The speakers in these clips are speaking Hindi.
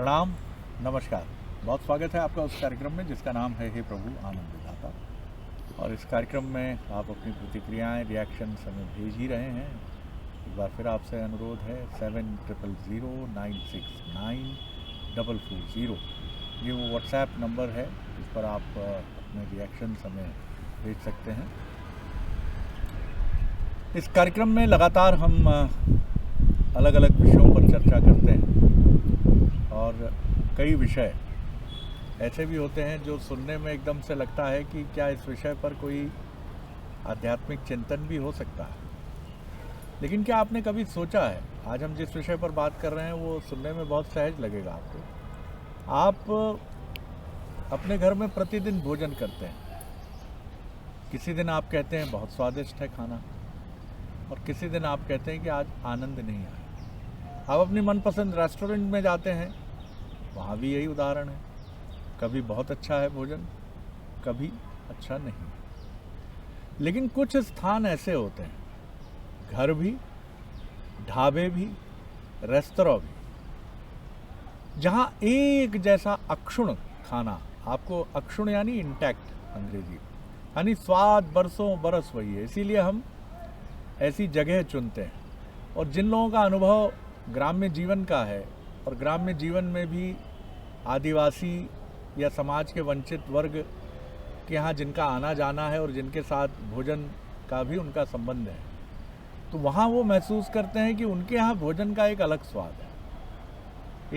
प्रणाम, नमस्कार। बहुत स्वागत है आपका उस कार्यक्रम में जिसका नाम है हे प्रभु आनंद दाता। और इस कार्यक्रम में आप अपनी प्रतिक्रियाएं, रिएक्शंस हमें भेज ही रहे हैं। एक बार फिर आपसे अनुरोध है 7009694440 ये वो व्हाट्सएप नंबर है जिस पर आप अपने रिएक्शंस हमें भेज सकते हैं। इस कार्यक्रम में लगातार हम अलग अलग विषयों पर चर्चा करते हैं और कई विषय ऐसे भी होते हैं जो सुनने में एकदम से लगता है कि क्या इस विषय पर कोई आध्यात्मिक चिंतन भी हो सकता है। लेकिन क्या आपने कभी सोचा है, आज हम जिस विषय पर बात कर रहे हैं वो सुनने में बहुत सहज लगेगा आपको। आप अपने घर में प्रतिदिन भोजन करते हैं। किसी दिन आप कहते हैं बहुत स्वादिष्ट है खाना, और किसी दिन आप कहते हैं कि आज आनंद नहीं आया। आप अपनी मनपसंद रेस्टोरेंट में जाते हैं, वहाँ भी यही उदाहरण है। कभी बहुत अच्छा है भोजन, कभी अच्छा नहीं। लेकिन कुछ स्थान ऐसे होते हैं, घर भी, ढाबे भी, रेस्तरां भी, जहाँ एक जैसा अक्षुण खाना आपको, अक्षुण यानी इंटैक्ट अंग्रेजी, यानी स्वाद बरसों बरस वही है। इसीलिए हम ऐसी जगह चुनते हैं। और जिन लोगों का अनुभव ग्राम्य जीवन का है, और ग्राम्य जीवन में भी आदिवासी या समाज के वंचित वर्ग के यहाँ जिनका आना जाना है और जिनके साथ भोजन का भी उनका संबंध है, तो वहाँ वो महसूस करते हैं कि उनके यहाँ भोजन का एक अलग स्वाद है।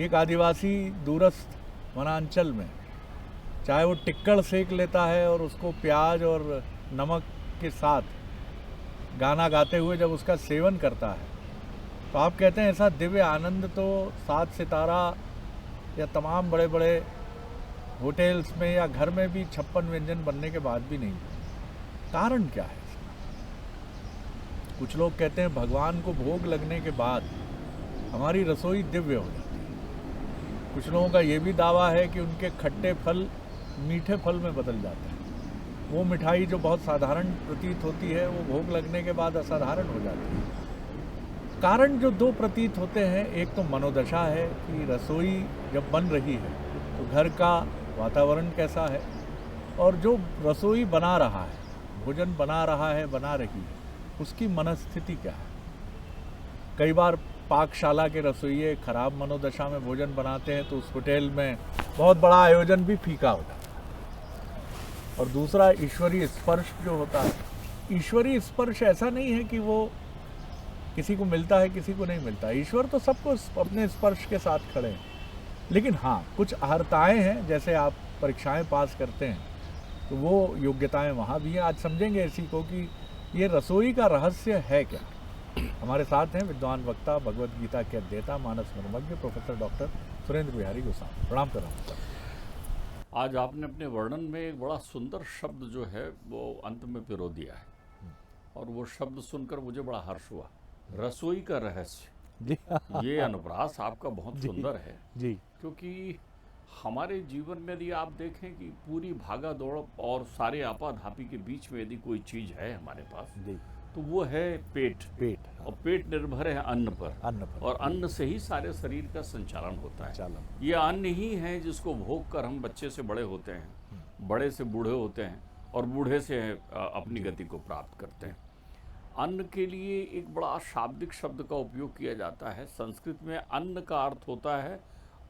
एक आदिवासी दूरस्थ वनांचल में चाहे वो टिक्कड़ सेक लेता है और उसको प्याज और नमक के साथ गाना गाते हुए जब उसका सेवन करता है, तो आप कहते हैं ऐसा दिव्य आनंद तो 7 सितारा या तमाम बड़े बड़े होटल्स में या घर में भी 56 व्यंजन बनने के बाद भी नहीं है। कारण क्या है इसका? कुछ लोग कहते हैं भगवान को भोग लगने के बाद हमारी रसोई दिव्य हो जाती है। कुछ लोगों का ये भी दावा है कि उनके खट्टे फल मीठे फल में बदल जाते हैं। वो मिठाई जो बहुत साधारण प्रतीत होती है, वो भोग लगने के बाद असाधारण हो जाती है। कारण जो दो प्रतीत होते हैं, एक तो मनोदशा है कि रसोई जब बन रही है तो घर का वातावरण कैसा है, और जो रसोई बना रहा है, भोजन बना रहा है, बना रही है, उसकी मनस्थिति क्या है। कई बार पाकशाला के रसोइये खराब मनोदशा में भोजन बनाते हैं तो उस होटल में बहुत बड़ा आयोजन भी फीका हो जाता है। और दूसरा ईश्वरीय स्पर्श जो होता है, ईश्वरीय स्पर्श ऐसा नहीं है कि वो किसी को मिलता है किसी को नहीं मिलता। ईश्वर तो सबको अपने स्पर्श के साथ खड़े हैं। लेकिन हाँ, कुछ अर्हताएँ हैं, जैसे आप परीक्षाएं पास करते हैं तो वो योग्यताएं वहाँ भी हैं। आज समझेंगे इसी को कि ये रसोई का रहस्य है क्या। हमारे साथ हैं विद्वान वक्ता, भगवद गीता के अध्येता, मानस मर्मज्ञ प्रोफेसर डॉक्टर सुरेंद्र बिहारी गोस्वामी। प्रणाम कर रहा हूँ। आज आपने अपने वर्णन में एक बड़ा सुंदर शब्द जो है वो अंत में पिरो दिया है, और वो शब्द सुनकर मुझे बड़ा हर्ष हुआ, रसोई का रहस्य। ये अनुप्रास आपका बहुत सुंदर है जी। क्योंकि हमारे जीवन में यदि आप देखें कि पूरी भागा दौड़ और सारे आपाधापी के बीच में यदि कोई चीज़ है हमारे पास जी। तो वो है पेट। और पेट निर्भर है अन्न पर, और अन्न से ही सारे शरीर का संचालन होता है। ये अन्न ही है जिसको भोग कर हम बच्चे से बड़े होते हैं, बड़े से बूढ़े होते हैं, और बूढ़े से अपनी गति को प्राप्त करते हैं। अन्न के लिए एक बड़ा शाब्दिक शब्द का उपयोग किया जाता है। संस्कृत में अन्न का अर्थ होता है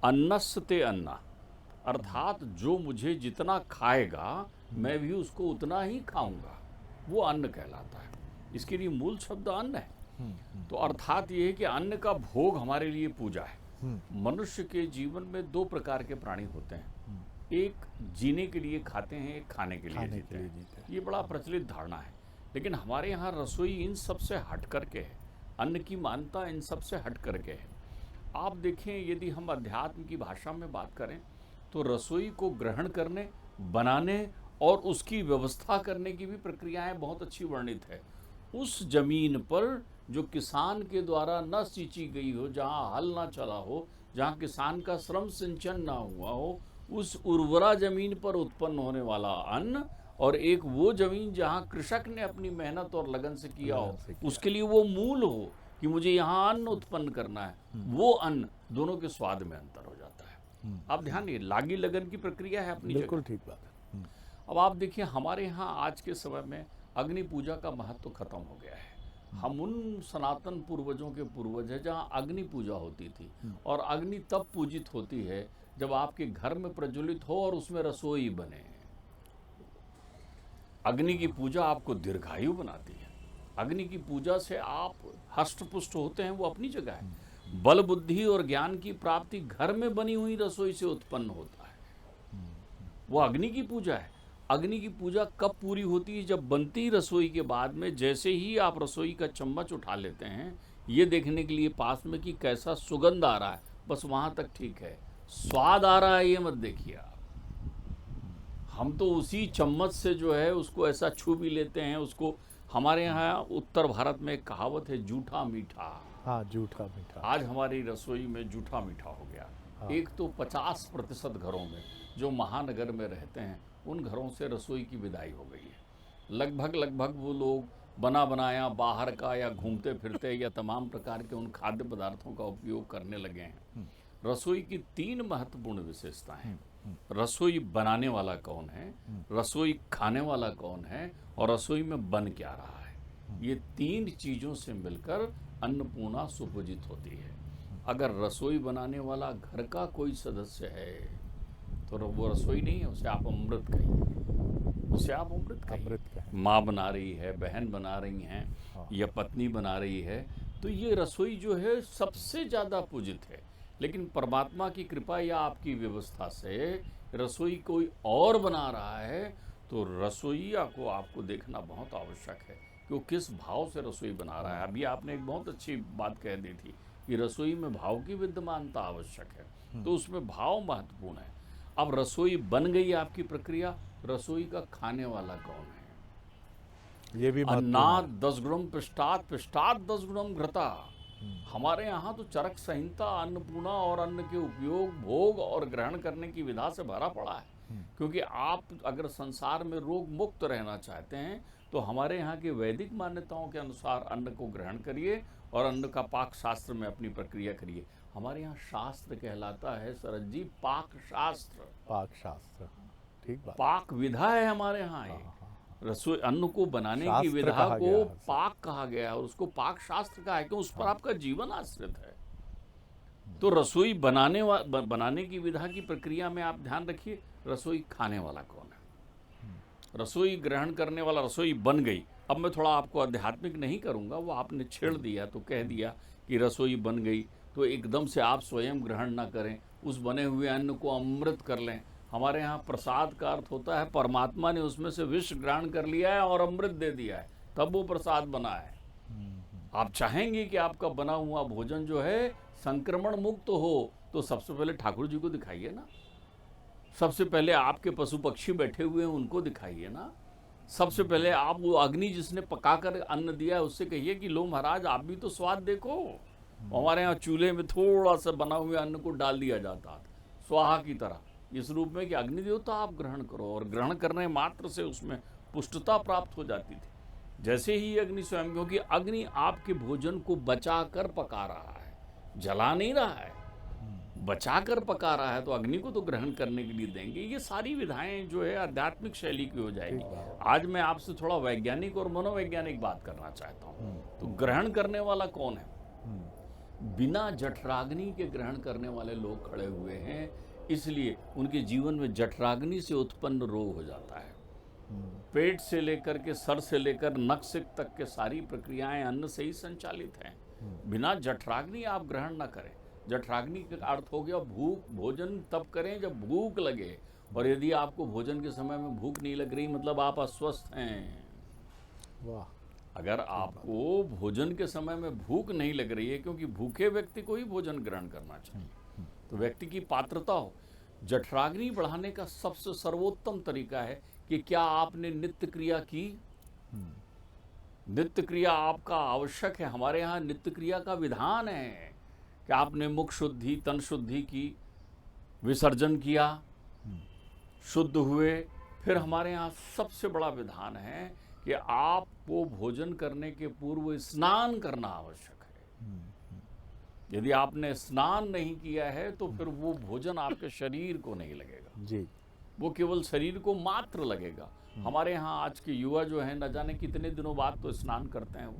अन्नस्ते अन्ना, अर्थात जो मुझे जितना खाएगा मैं भी उसको उतना ही खाऊंगा, वो अन्न कहलाता है। इसके लिए मूल शब्द अन्न है। तो अर्थात ये है कि अन्न का भोग हमारे लिए पूजा है। मनुष्य के जीवन में 2 प्रकार के प्राणी होते हैं, एक जीने के लिए खाते हैं, एक खाने के लिए जीते हैं। ये बड़ा प्रचलित धारणा है, लेकिन हमारे यहाँ रसोई इन सब से हट करके है। अन्न की मान्यता इन सब से हट करके है। आप देखें, यदि हम अध्यात्म की भाषा में बात करें तो रसोई को ग्रहण करने, बनाने और उसकी व्यवस्था करने की भी प्रक्रियाएं बहुत अच्छी वर्णित है। उस जमीन पर जो किसान के द्वारा न सींची गई हो, जहाँ हल ना चला हो, जहाँ किसान का श्रम सिंचन ना हुआ हो, उस उर्वरा जमीन पर उत्पन्न होने वाला अन्न, और एक वो जमीन जहाँ कृषक ने अपनी मेहनत और लगन से किया हो, उसके लिए वो मूल हो कि मुझे यहाँ अन्न उत्पन्न करना है, वो अन्न, दोनों के स्वाद में अंतर हो जाता है। आप ध्यान नहीं, लागी लगन की प्रक्रिया है अपनी बिल्कुल जगह। ठीक बात है। अब आप देखिए हमारे यहाँ आज के समय में अग्नि पूजा का महत्व खत्म हो गया है। हम उन सनातन पूर्वजों के पूर्वज हैं जहाँ अग्नि पूजा होती थी, और अग्नि तब पूजित होती है जब आपके घर में प्रज्वलित हो और उसमें रसोई बने। अग्नि की पूजा आपको दीर्घायु बनाती है। अग्नि की पूजा से आप हष्ट पुष्ट होते हैं, वो अपनी जगह है। बल बुद्धि और ज्ञान की प्राप्ति घर में बनी हुई रसोई से उत्पन्न होता है। वो अग्नि की पूजा है। अग्नि की पूजा कब पूरी होती है? जब बनती रसोई के बाद में जैसे ही आप रसोई का चम्मच उठा लेते हैं, ये देखने के लिए पास में कि कैसा सुगंध आ रहा है, बस वहां तक ठीक है। स्वाद आ रहा है ये मत देखिए आप। हम तो उसी चम्मच से जो है उसको ऐसा छू भी लेते हैं उसको। हमारे यहाँ उत्तर भारत में एक कहावत है, जूठा मीठा। हाँ, जूठा मीठा। आज हमारी रसोई में जूठा मीठा हो गया। हाँ। एक तो 50% घरों में जो महानगर में रहते हैं उन घरों से रसोई की विदाई हो गई है। लगभग वो लोग बना बनाया बाहर का या घूमते फिरते या तमाम प्रकार के उन खाद्य पदार्थों का उपयोग करने लगे हैं। रसोई की 3 महत्वपूर्ण विशेषताएं हैं। रसोई बनाने वाला कौन है, रसोई खाने वाला कौन है, और रसोई में बन क्या रहा है। ये 3 चीज़ों से मिलकर अन्नपूर्णा सुपूजित होती है। अगर रसोई बनाने वाला घर का कोई सदस्य है तो वो रसोई नहीं है, उसे आप अमृत कहिए। उसे आप अमृत कहिए। माँ बना रही है, बहन बना रही हैं, या पत्नी बना रही है, तो ये रसोई जो है सबसे ज़्यादा पूजित है। लेकिन परमात्मा की कृपा या आपकी व्यवस्था से रसोई कोई और बना रहा है, तो रसोईया को आपको देखना बहुत आवश्यक है कि वो किस भाव से रसोई बना रहा है। अभी आपने एक बहुत अच्छी बात कह दी थी कि रसोई में भाव की विद्यमानता आवश्यक है, तो उसमें भाव महत्वपूर्ण है। अब रसोई बन गई आपकी प्रक्रिया, रसोई का खाने वाला कौन है? ये भी अन्नाद 10 गुणम पिष्टात्, पिष्टात् 10 गुणम घृता। हमारे यहाँ तो चरक संहिता अन्नपूर्णा और अन्न के उपयोग, भोग और ग्रहण करने की विधा से भरा पड़ा है। क्योंकि आप अगर संसार में रोग मुक्त रहना चाहते हैं तो हमारे यहाँ के वैदिक मान्यताओं के अनुसार अन्न को ग्रहण करिए और अन्न का पाक शास्त्र में अपनी प्रक्रिया करिए। हमारे यहाँ शास्त्र कहलाता है शरद जी पाक शास्त्र। पाक शास्त्र, ठीक बात। पाक विधा है हमारे यहाँ ये। रसोई अन्न को बनाने की विधा को पाक कहा गया और उसको पाक शास्त्र कहा है, क्यों? उस पर आपका जीवन आश्रित है। तो रसोई बनाने की विधा की प्रक्रिया में आप ध्यान रखिए, रसोई खाने वाला कौन है, रसोई ग्रहण करने वाला। रसोई बन गई। अब मैं थोड़ा आपको आध्यात्मिक नहीं करूंगा, वो आपने छेड़ दिया तो कह दिया कि रसोई बन गई, तो एकदम से आप स्वयं ग्रहण ना करें, उस बने हुए अन्न को अमृत कर लें। हमारे यहाँ प्रसाद का अर्थ होता है परमात्मा ने उसमें से विष ग्रहण कर लिया है और अमृत दे दिया है, तब वो प्रसाद बना है। आप चाहेंगे कि आपका बना हुआ भोजन जो है संक्रमण मुक्त हो, तो सबसे पहले ठाकुर जी को दिखाइए ना। सबसे पहले आपके पशु पक्षी बैठे हुए हैं उनको दिखाइए ना। सबसे पहले आप वो अग्नि जिसने पकाकर अन्न दिया है उससे कहिए कि लो महाराज आप भी तो स्वाद देखो। हमारे यहाँ चूल्हे में थोड़ा सा बना हुए अन्न को डाल दिया जाता स्वाहा की तरह, इस रूप में कि अग्नि देवता आप ग्रहण करो, और ग्रहण करने मात्र से उसमें पुष्टता प्राप्त हो जाती थी। जैसे ही अग्नि स्वयं, क्योंकि अग्नि आपके भोजन को बचा कर पका रहा है, जला नहीं रहा है, बचा कर पका रहा है, तो अग्नि को तो ग्रहण करने के लिए देंगे। ये सारी विधाएं जो है आध्यात्मिक शैली की हो जाएगी। आज मैं आपसे थोड़ा वैज्ञानिक और मनोवैज्ञानिक बात करना चाहता हूँ। तो ग्रहण करने वाला कौन है? बिना जठराग्नि के ग्रहण करने वाले लोग खड़े हुए हैं, इसलिए उनके जीवन में जठराग्नि से उत्पन्न रोग हो जाता है। पेट से लेकर के सर से लेकर नक्सिक तक के सारी प्रक्रियाएं अन्न से ही संचालित हैं। बिना जठराग्नि आप ग्रहण न करें। जठराग्नि का अर्थ हो गया भूख। भोजन तब करें जब भूख लगे, और यदि आपको भोजन के समय में भूख नहीं लग रही मतलब आप अस्वस्थ हैं। वाह। अगर आपको भोजन के समय में भूख नहीं लग रही है, क्योंकि भूखे व्यक्ति को ही भोजन ग्रहण करना चाहिए, तो व्यक्ति की पात्रता हो। जठराग्नि बढ़ाने का सबसे सर्वोत्तम तरीका है कि क्या आपने नित्य क्रिया की। नित्य क्रिया आपका आवश्यक है। हमारे यहाँ नित्य क्रिया का विधान है कि आपने मुख शुद्धि, तन शुद्धि की, विसर्जन किया, शुद्ध हुए। फिर हमारे यहाँ सबसे बड़ा विधान है कि आपको भोजन करने के पूर्व स्नान करना आवश्यक है। यदि आपने स्नान नहीं किया है तो फिर वो भोजन आपके शरीर को नहीं लगेगा जी, वो केवल शरीर को मात्र लगेगा। हमारे यहाँ आज के युवा जो हैं न जाने कितने दिनों बाद तो स्नान करते हैं वो,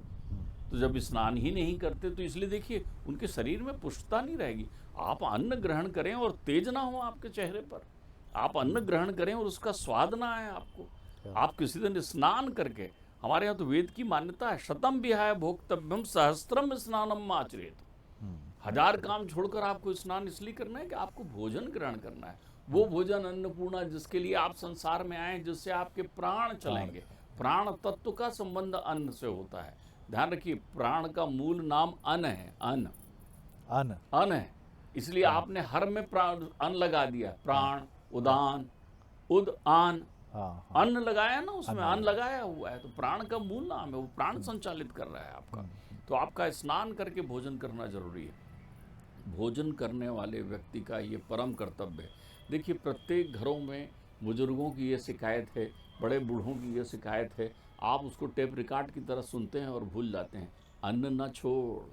तो जब स्नान ही नहीं करते तो इसलिए देखिए उनके शरीर में पुष्टता नहीं रहेगी। आप अन्न ग्रहण करें और तेज ना हो आपके चेहरे पर, आप अन्न ग्रहण करें और उसका स्वाद ना आए आपको। आप किसी दिन स्नान करके, हमारे यहाँ तो वेद की मान्यता है, शतम विहाय भोक्तव्यम सहस्त्रम स्नानम आचरेत। 1000 काम छोड़कर आपको स्नान इसलिए करना है कि आपको भोजन ग्रहण करना है। वो भोजन अन्नपूर्णा जिसके लिए आप संसार में आए, जिससे आपके प्राण चलेंगे। प्राण तत्व का संबंध अन्न से होता है। ध्यान रखिए, प्राण का मूल नाम अन्न है। अन्न अन्न अन्न है, इसलिए आपने हर में प्राण अन्न लगा दिया। प्राण, उदान, उद आन, अन्न लगाया ना, उसमें अन्न लगाया हुआ है, तो प्राण का मूल नाम है, वो प्राण संचालित कर रहा है आपका। तो आपका स्नान करके भोजन करना जरूरी है। भोजन करने वाले व्यक्ति का ये परम कर्तव्य है। देखिए, प्रत्येक घरों में बुजुर्गों की ये शिकायत है, बड़े बूढ़ों की ये शिकायत है, आप उसको टेप रिकॉर्ड की तरह सुनते हैं और भूल जाते हैं। अन्न न छोड़,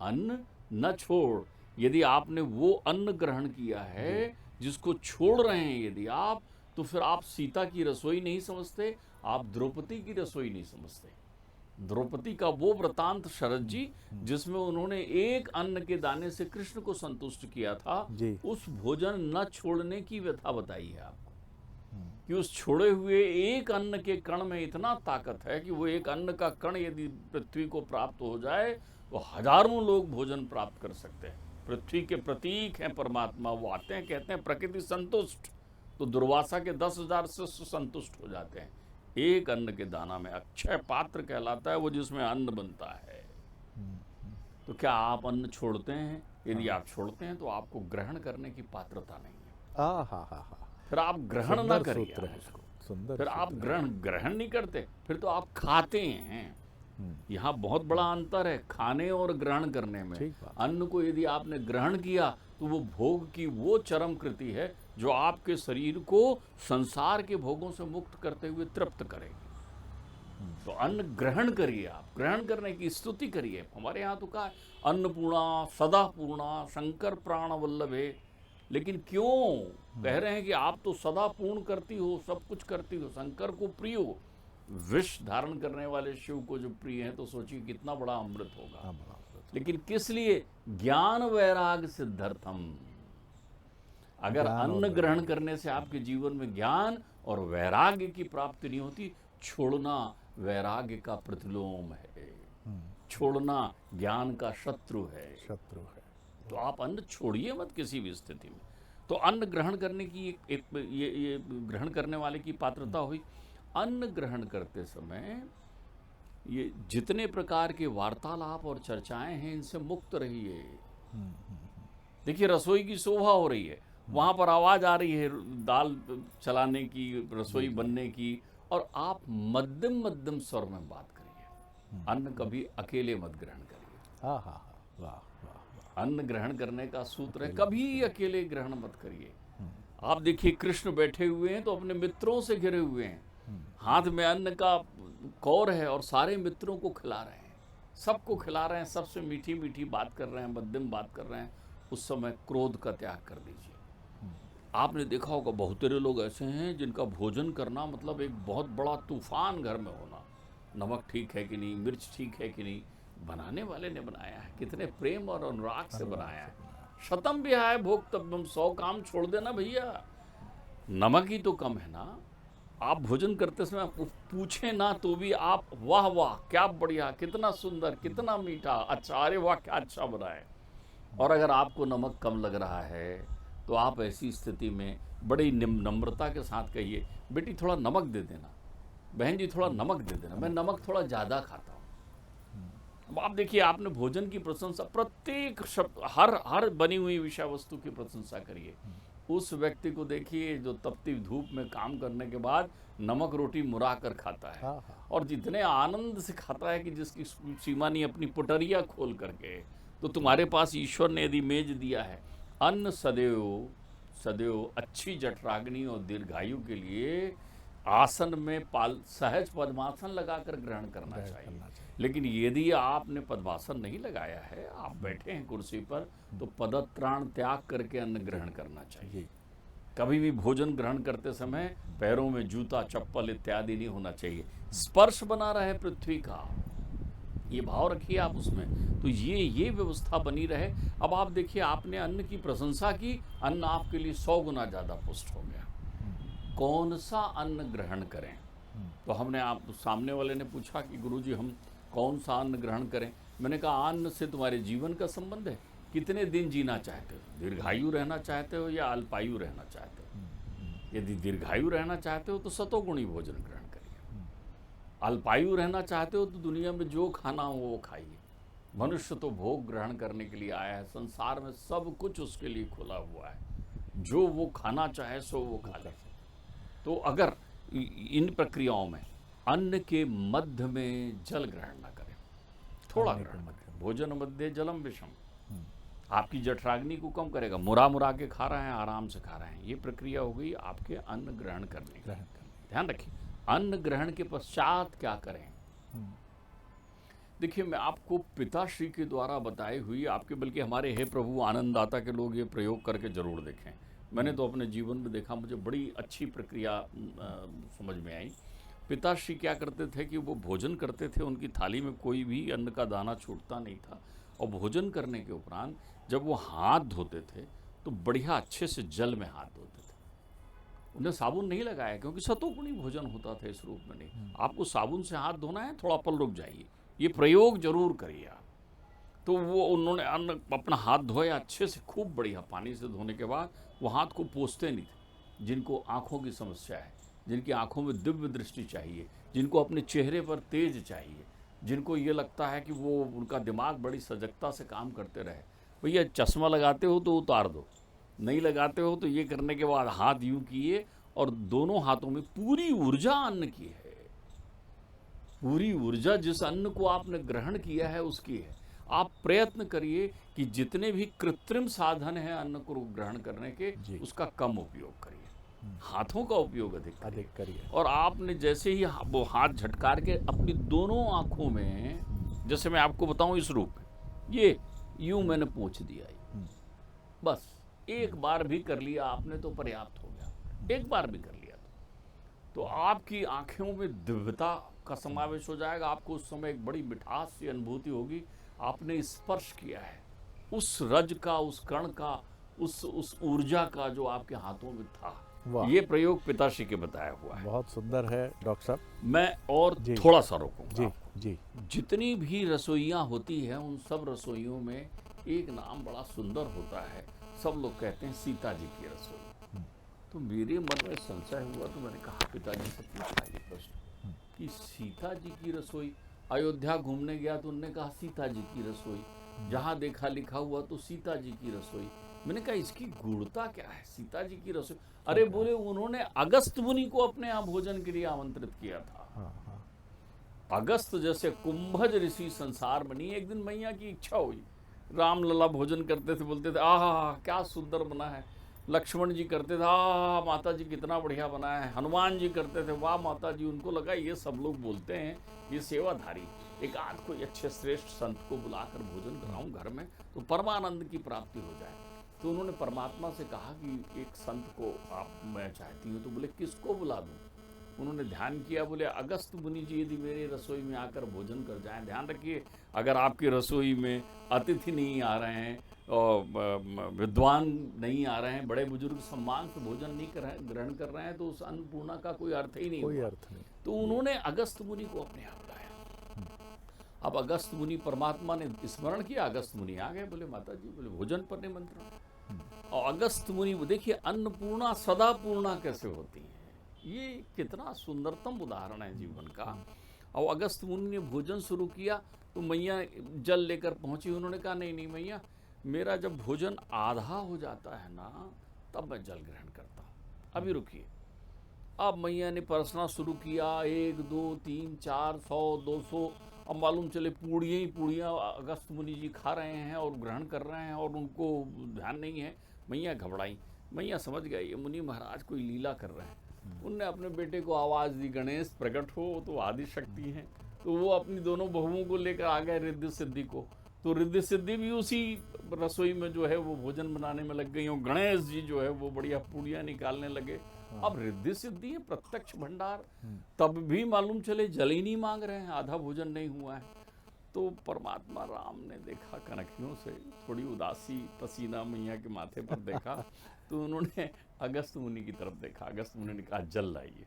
अन्न न छोड़। यदि आपने वो अन्न ग्रहण किया है जिसको छोड़ रहे हैं यदि आप, तो फिर आप सीता की रसोई नहीं समझते, आप द्रौपदी की रसोई नहीं समझते। द्रौपदी का वो वृतांत शरद जी, जिसमें उन्होंने एक अन्न के दाने से कृष्ण को संतुष्ट किया था, उस भोजन न छोड़ने की व्यथा बताई है आपको, कि उस छोड़े हुए एक अन्न के कण में इतना ताकत है कि वो एक अन्न का कण यदि पृथ्वी को प्राप्त हो जाए तो हजारों लोग भोजन प्राप्त कर सकते हैं। पृथ्वी के प्रतीक हैं परमात्मा, वो आते हैं, कहते हैं प्रकृति संतुष्ट, तो दुर्वासा के 10,000 शिष्य संतुष्ट हो जाते हैं। एक अन्न के दाना में अक्षय पात्र कहलाता है वो, जिसमें अन्न बनता है। तो क्या आप अन्न छोड़ते हैं? यदि आप छोड़ते हैं तो आपको ग्रहण करने की पात्रता नहीं है। फिर आप ग्रहण ना करिए उसको। फिर आप ग्रहण नहीं करते, फिर तो आप खाते हैं। यहाँ बहुत बड़ा अंतर है खाने और ग्रहण करने में। अन्न को यदि आपने ग्रहण किया तो वो भोग की वो चरम कृति है जो आपके शरीर को संसार के भोगों से मुक्त करते हुए तृप्त करेगी। तो अन्न ग्रहण करिए, आप ग्रहण करने की स्तुति करिए। हमारे यहाँ तो कहा है अन्नपूर्णा सदा पूर्णा शंकर प्राण वल्लभे। लेकिन क्यों कह रहे हैं कि आप तो सदा पूर्ण करती हो, सब कुछ करती हो, शंकर को प्रिय हो। विष धारण करने वाले शिव को जो प्रिय है, तो सोचिए कितना बड़ा अमृत होगा। लेकिन किस लिए? ज्ञान वैराग सिद्धर्थम। अगर अन्न ग्रहण करने से आपके जीवन में ज्ञान और वैराग्य की प्राप्ति नहीं होती, छोड़ना वैराग्य का प्रतिलोम है, छोड़ना ज्ञान का शत्रु है। तो आप अन्न छोड़िए मत किसी भी स्थिति में। तो अन्न ग्रहण करने की ये ग्रहण करने वाले की पात्रता हुई। अन्न ग्रहण करते समय ये जितने प्रकार के वार्तालाप और चर्चाएं हैं, इनसे मुक्त रहिए। देखिए, रसोई की शोभा हो रही है, वहां पर आवाज आ रही है दाल चलाने की, रसोई बनने की, और आप मध्यम मध्यम स्वर में बात करिए। अन्न कभी अकेले मत ग्रहण करिए। अन्न ग्रहण करने का सूत्र है, कभी अकेले ग्रहण मत करिए। आप देखिए, कृष्ण बैठे हुए हैं तो अपने मित्रों से घिरे हुए हैं, हाथ में अन्न का कौर है और सारे मित्रों को खिला रहे हैं, सबको खिला रहे हैं, सबसे मीठी मीठी बात कर रहे हैं, मध्यम बात कर रहे हैं। उस समय क्रोध का त्याग कर दीजिए। आपने देखा होगा बहुत सारे लोग ऐसे हैं जिनका भोजन करना मतलब एक बहुत बड़ा तूफान घर में होना। नमक ठीक है कि नहीं, मिर्च ठीक है कि नहीं, बनाने वाले ने बनाया है, कितने प्रेम और अनुराग से बनाया है। शतम विहाय भोक्तव्यम, 100 काम छोड़ देना भैया, नमक ही तो कम है ना। आप भोजन करते समय पूछे ना तो भी आप वाह वाह क्या बढ़िया, कितना सुंदर, कितना मीठा, अच्छा, अरे वाह क्या अच्छा बना है। और अगर आपको नमक कम लग रहा है तो आप ऐसी स्थिति में बड़ी नम्रता के साथ कहिए, बेटी थोड़ा नमक दे देना, बहन जी थोड़ा नमक दे देना, मैं नमक थोड़ा ज़्यादा खाता हूँ। अब आप देखिए, आपने भोजन की प्रशंसा, प्रत्येक शब्द, हर बनी हुई विषय वस्तु की प्रशंसा करिए। उस व्यक्ति को देखिए जो तपती धूप में काम करने के बाद नमक रोटी मुरा कर खाता है, और जितने आनंद से खाता है कि जिसकी सीमा नहीं अपनी पुटरिया खोल करके। तो तुम्हारे पास ईश्वर ने यदि मेज दिया है, अन्न सदैव सदैव अच्छी जठराग्नि और दीर्घायु के लिए आसन में सहज पद्मासन लगाकर ग्रहण करना चाहिए। लेकिन यदि आपने पद्मासन नहीं लगाया है, आप बैठे हैं कुर्सी पर, तो पदत्राण त्याग करके अन्न ग्रहण करना चाहिए। कभी भी भोजन ग्रहण करते समय पैरों में जूता चप्पल इत्यादि नहीं होना चाहिए। स्पर्श बना रहे पृथ्वी का, ये भाव रखिए आप उसमें, तो ये व्यवस्था बनी रहे। अब आप देखिए, आपने अन्न की प्रशंसा की, अन्न आपके लिए 100 गुना ज़्यादा पुष्ट हो गया। कौन सा अन्न ग्रहण करें? तो हमने आप सामने वाले ने पूछा कि गुरुजी हम कौन सा अन्न ग्रहण करें? मैंने कहा अन्न से तुम्हारे जीवन का संबंध है। कितने दिन जीना चाहते हो? दीर्घायु रहना चाहते हो या अल्पायु रहना चाहते हो? यदि दीर्घायु रहना चाहते हो तो सतोगुणी भोजन ग्रहण करिए। अल्पायु रहना चाहते हो तो दुनिया में जो खाना हो वो खाइए। मनुष्य तो भोग ग्रहण करने के लिए आया है, संसार में सब कुछ उसके लिए खुला हुआ है, जो वो खाना चाहे सो वो खा ले। तो अगर इन प्रक्रियाओं में अन्न के मध्य में जल ग्रहण न करें, थोड़ा ग्रहण करें, भोजन मध्य जलम विषम, आपकी जठराग्नि को कम करेगा। मुरा के खा रहे हैं, आराम से खा रहे हैं, ये प्रक्रिया हो गई आपके अन्न ग्रहण करने की। ध्यान रखिए, अन्न ग्रहण के पश्चात क्या करें। देखिए, मैं आपको पिताश्री के द्वारा बताई हुई आपके, बल्कि हमारे हे प्रभु आनंददाता के लोग ये प्रयोग करके जरूर देखें। मैंने तो अपने जीवन में देखा, मुझे बड़ी अच्छी प्रक्रिया समझ में आई। पिताश्री क्या करते थे कि वो भोजन करते थे, उनकी थाली में कोई भी अन्न का दाना छूटता नहीं था, और भोजन करने के उपरांत जब वो हाथ धोते थे तो बढ़िया अच्छे से जल में हाथ धोते थे। उन्हें साबुन नहीं लगाया, क्योंकि सतोगुणी भोजन होता था, इस रूप में नहीं। आपको साबुन से हाथ धोना है, थोड़ा पल रुक जाइए, ये प्रयोग जरूर करिए आप। तो वो उन्होंने अन्न अपना हाथ धोया अच्छे से, खूब बढ़िया पानी से धोने के बाद वो हाथ को पोंछते नहीं थे। जिनको आँखों की समस्या है, जिनकी आँखों में दिव्य दृष्टि चाहिए, जिनको अपने चेहरे पर तेज चाहिए, जिनको ये लगता है कि वो उनका दिमाग बड़ी सजगता से काम करते रहे, भैया चश्मा लगाते हो तो उतार दो, नहीं लगाते हो तो ये करने के बाद हाथ यूँ किए और दोनों हाथों में पूरी ऊर्जा अन्न की है। पूरी ऊर्जा जिस अन्न को आपने ग्रहण किया है उसकी है। आप प्रयत्न करिए कि जितने भी कृत्रिम साधन हैं अन्न को ग्रहण करने के, उसका कम उपयोग करिए, हाथों का उपयोग अधिक करिए। और आपने जैसे ही वो हाथ झटकार के अपनी दोनों आंखों में, जैसे मैं आपको बताऊं इस रूप में, ये यूं मैंने पोंछ दिया, बस एक बार भी कर लिया आपने तो पर्याप्त हो गया। एक बार भी कर लिया तो आपकी आंखों में दिव्यता का समावेश हो जाएगा। आपको उस समय एक बड़ी मिठास सी अनुभूति होगी, आपने स्पर्श किया है उस रज का, उस कण का, उस ऊर्जा का जो आपके हाथों में था। ये प्रयोग पिताश्री के बताया हुआ है। बहुत सुंदर है डॉक्टर साहब। मैं और थोड़ा सा रोकूंगा। जी। जितनी भी रसोइयाँ होती हैं, उन सब रसोइयों में एक नाम बड़ा सुंदर होता है, सब लोग कहते हैं सीता जी की रसोई। तो मेरे मन में संशय हुआ, तो मैंने कहा पिताजी से पूछा ये प्रश्न कि सीता जी की रसोई। अयोध्या घूमने गया तो उन्होंने कहा सीता जी की रसोई, जहाँ देखा लिखा हुआ तो सीता जी की रसोई। मैंने कहा इसकी गूढ़ता क्या है, सीता जी की रसोई? अरे बोले उन्होंने अगस्त मुनि को अपने यहाँ भोजन के लिए आमंत्रित किया था। अगस्त जैसे कुंभज ऋषि संसार में नहीं, एक दिन मैया की इच्छा हुई, राम लला भोजन करते थे, बोलते थे आहा क्या सुंदर बना है। लक्ष्मण जी करते थे आहा माता जी कितना बढ़िया बना है। हनुमान जी करते थे वाह माता जी। उनको लगा ये सब लोग बोलते हैं ये सेवाधारी, एक आध कोई अच्छे श्रेष्ठ संत को बुलाकर भोजन कराऊं घर में तो परमानंद की प्राप्ति हो जाए। तो उन्होंने परमात्मा से कहा कि एक संत को आप मैं चाहती हूँ। तो बोले किसको बुला दूँ? उन्होंने ध्यान किया, बोले अगस्त मुनि जी यदि मेरे रसोई में आकर भोजन कर जाएं। ध्यान रखिए, अगर आपकी रसोई में अतिथि नहीं आ रहे हैं और विद्वान नहीं आ रहे हैं, बड़े बुजुर्ग सम्मान से भोजन नहीं ग्रहण कर रहे हैं, तो उस अन्नपूर्णा का कोई अर्थ ही नहीं, कोई अर्थ नहीं। तो उन्होंने अगस्त मुनि को अपने यहाँ बुलाया। अब अगस्त मुनि, परमात्मा ने स्मरण किया, अगस्त मुनि आ गए, बोले माता जी, बोले भोजन पर निमंत्रण। और अगस्त मुनि देखिए अन्नपूर्णा सदा पूर्णा कैसे होती है, ये कितना सुंदरतम उदाहरण है जीवन का। और अगस्त मुनि ने भोजन शुरू किया तो मैया जल लेकर पहुंची। उन्होंने कहा नहीं मैया, मेरा जब भोजन आधा हो जाता है ना तब मैं जल ग्रहण करता हूँ, अभी रुकिए। अब मैया ने परसना शुरू किया, 1 2 3 4 100 200, अब मालूम चले पूड़ियाँ ही पूड़ियाँ अगस्त मुनि जी खा रहे हैं और ग्रहण कर रहे हैं और उनको ध्यान नहीं है। मैया घबराई, मैया समझ गई ये मुनि महाराज कोई लीला कर रहे हैं। उनने अपने बेटे को आवाज़ दी, गणेश प्रकट हो, तो आदि शक्ति हैं, तो वो अपनी दोनों बहुओं को लेकर आ गए रिद्धि सिद्धि को। तो रिद्धि सिद्धि भी उसी रसोई में जो है वो भोजन बनाने में लग गई, और गणेश जी जो है वो बढ़िया पूड़ियाँ निकालने लगे। अब रिद्धि सिद्धि है, प्रत्यक्ष भंडार, तब भी मालूम चले जल ही नहीं मांग रहे हैं, आधा भोजन नहीं हुआ है। तो परमात्मा राम ने देखा कनखियों से, थोड़ी उदासी पसीना मैया के माथे पर देखा, तो उन्होंने अगस्त मुनि की तरफ देखा। अगस्त मुनि ने कहा जल लाइए।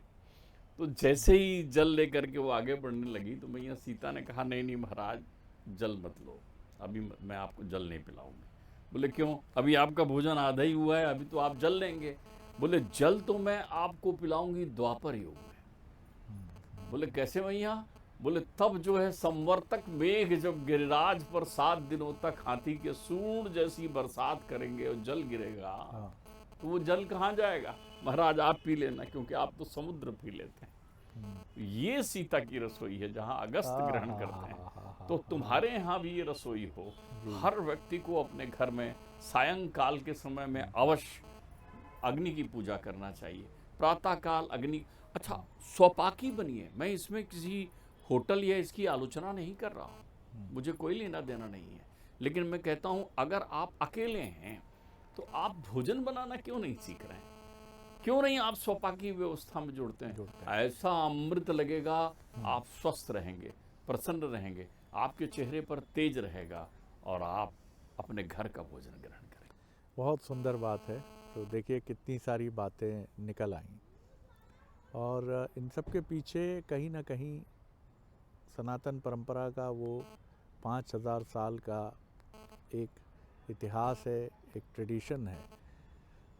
तो जैसे ही जल लेकर के वो आगे बढ़ने लगी, तो मैया सीता ने कहा नहीं नहीं महाराज, जल मत लो, अभी मैं आपको जल नहीं पिलाऊंगी। बोले क्यों? अभी आपका भोजन आधा ही हुआ है, अभी तो आप जल लेंगे। बोले जल तो मैं आपको पिलाऊंगी द्वापर युग में। बोले कैसे मैया? बोले तब जो है संवर्तक मेघ जब गिरिराज पर 7 दिनों तक हाथी के सूंड जैसी बरसात करेंगे और जल गिरेगा, तो वो जल कहाँ जाएगा? महाराज आप पी लेना, क्योंकि आप तो समुद्र पी लेते हैं। ये सीता की रसोई है जहाँ अगस्त ग्रहण करते हैं। तो तुम्हारे यहाँ भी ये रसोई हो। हर व्यक्ति को अपने घर में सायंकाल के समय में अवश्य अग्नि की पूजा करना चाहिए। प्रातः काल अग्नि, अच्छा स्वपाकी बनिए। मैं इसमें किसी होटल या इसकी आलोचना नहीं कर रहा हूँ, मुझे कोई लेना देना नहीं है, लेकिन मैं कहता हूँ अगर आप अकेले हैं तो आप भोजन बनाना क्यों नहीं सीख रहे हैं? क्यों नहीं आप स्वपाकी व्यवस्था में जुड़ते हैं? ऐसा अमृत लगेगा, आप स्वस्थ रहेंगे, प्रसन्न रहेंगे, आपके चेहरे पर तेज रहेगा, और आप अपने घर का भोजन ग्रहण करेंगे। बहुत सुंदर बात है। तो देखिए कितनी सारी बातें निकल आई, और इन सब के पीछे कहीं ना कहीं सनातन परंपरा का वो 5000 साल का एक इतिहास है, एक ट्रेडिशन है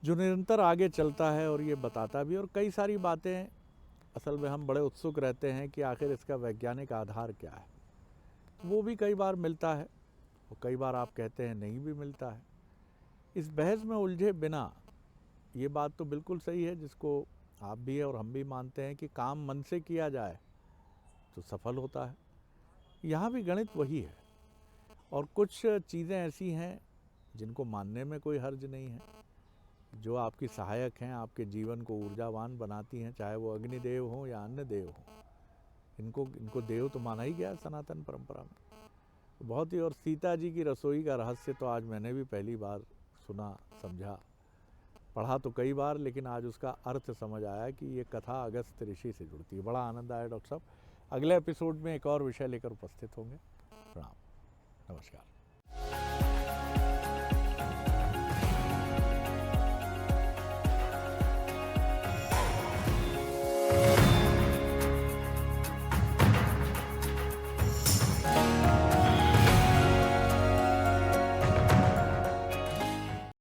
जो निरंतर आगे चलता है, और ये बताता भी। और कई सारी बातें असल में हम बड़े उत्सुक रहते हैं कि आखिर इसका वैज्ञानिक आधार क्या है। वो भी कई बार मिलता है, और कई बार आप कहते हैं नहीं भी मिलता है। इस बहस में उलझे बिना ये बात तो बिल्कुल सही है, जिसको आप भी और हम भी मानते हैं कि काम मन से किया जाए तो सफल होता है। यहाँ भी गणित वही है, और कुछ चीज़ें ऐसी हैं जिनको मानने में कोई हर्ज नहीं है, जो आपकी सहायक हैं, आपके जीवन को ऊर्जावान बनाती हैं, चाहे वो अग्निदेव हो या अन्य देव हो। इनको देव तो माना ही गया है सनातन परंपरा में। बहुत ही, और सीता जी की रसोई का रहस्य तो आज मैंने भी पहली बार सुना, समझा, पढ़ा तो कई बार, लेकिन आज उसका अर्थ समझ आया कि ये कथा अगस्त ऋषि से जुड़ती है। बड़ा आनंद आया डॉक्टर साहब। अगले एपिसोड में एक और विषय लेकर उपस्थित होंगे। प्रणाम, नमस्कार।